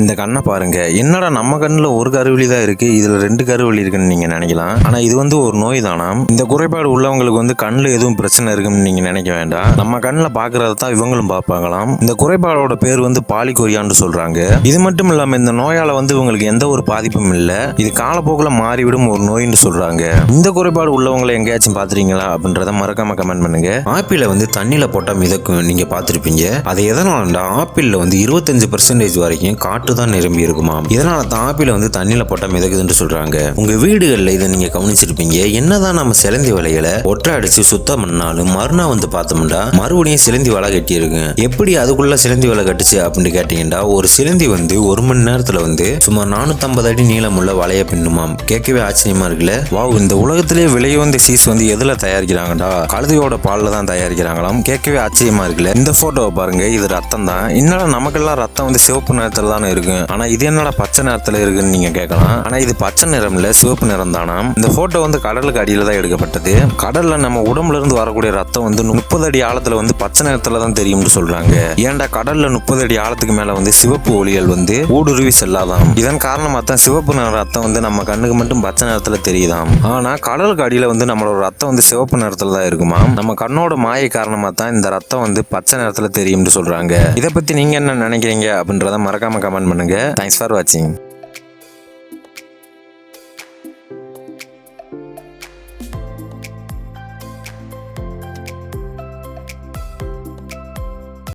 இந்த கண்ணை பாருங்க, என்னடா நம்ம கண்ணில் ஒரு கருவிழி தான் இருக்கு, இதுல 2 கருவிழி இருக்குன்னு நீங்க நினைக்கலாம். ஆனா இது ஒரு நோய் தானாம். இந்த குறைபாடு உள்ளவங்களுக்கு கண்ணில் எதுவும் பிரச்சனை இருக்குன்னு நீங்க நினைக்க வேண்டாம். நம்ம கண்ணில் பாக்குறத தான் இவங்களும் பார்ப்பாங்களாம். இந்த குறைபாடோட பேர் பாலிகோரியான்னு சொல்றாங்க. இது மட்டும் இல்லாம இந்த நோயால இவங்களுக்கு எந்த ஒரு பாதிப்பும் இல்ல. இது காலப்போக்கில் மாறிவிடும் ஒரு நோயின்னு சொல்றாங்க. இந்த குறைபாடு உள்ளவங்களை எங்கேயாச்சும் பாத்துறீங்களா அப்படின்றத மறக்காம கமெண்ட் பண்ணுங்க. ஆப்பிள தண்ணியில போட்டா மிதக்கும், நீங்க பாத்திருப்பீங்க. அது எதனாலண்டா ஆப்பிள்ல 25% வரைக்கும் காற்று தான் நிரம்பி இருக்குமா. இதனால தான் ஆப்பிள தண்ணியில போட்டா மிதக்குதுன்னு சொல்றாங்க. உங்க வீடுகள்ல இதை நீங்க கவனிச்சிருப்பீங்க. என்னதான் நம்ம சிலந்தி வலைகளை ஒற்றை அடிச்சு சுத்தம் பண்ணாலும் மறுநாள் பார்த்தோம்னா மறுபடியும் சிலந்தி வலை கட்டி இருக்கு. எப்படி அதுக்குள்ள சிலந்தி வலை கட்டுச்சு அப்படின்னு கேட்டீங்கன்னா, ஒரு சிலந்தி 1 மணி நேரத்துல சுமார் 450 அடி நீளமுள்ள வலைய பின்னுமாம். கேட்கவே ஆச்சரியமா இருக்குல்ல. வாவ், இந்த உலகத்திலேயே விலையுந்த சீஸ் எதுல தயாரிக்கிறாங்கடா? கழுதையோட பால்ல தான் தயாரிக்கிறாங்களாம். கேட்கவே ஆச்சரியமா இருக்குல்ல. இந்த போட்டோவை பாருங்க, இது ரத்தம் தான். இன்னும் நமக்கெல்லாம் ரத்தம் சிவப்பு நிறத்துல தானே இருக்கு. ஆனா இது என்னடா பச்சை நிறத்துல இருக்குன்னு நீங்க கேட்கலாம். ஆனா இது பச்சை நிறம் இல்ல, சிவப்பு நிறம் தானா. இந்த போட்டோ கடலுக்கு அடியில தான் எடுக்கப்பட்டது. கடல்ல நம்ம உடம்புல இருந்து வரக்கூடிய ரத்தம் 30 அடி ஆழத்துல பச்சை நிறத்துல தான் தெரியும்னு சொல்றாங்க. ஏன்டா கடல்ல 30 அடி ஆழத்துக்கு மேல சிவப்பு ஒளிகள் ஊடுருவி செல்லாதாம். இதன் காரணமா தான் சிவப்பு நிற ரத்தம் நம்ம கண்ணுக்கு மட்டும் பச்சை நிறத்துல தெரியுதாம். ஆனா கடலுக்கு அடியில நம்மளோட ரத்தம் சிவப்பு நிறத்துல தான் இருக்குமா. நம்ம கண்ணோட மாயை காரணமா தான் இந்த ரத்தம் பச்சை நிறத்துல தெரியும்னு சொல்றாங்க. இதை பத்தி நீங்க என்ன நினைக்கிறீங்க அப்படின்றத மறக்காம கமெண்ட் பண்ணுங்க. Thanks for watching.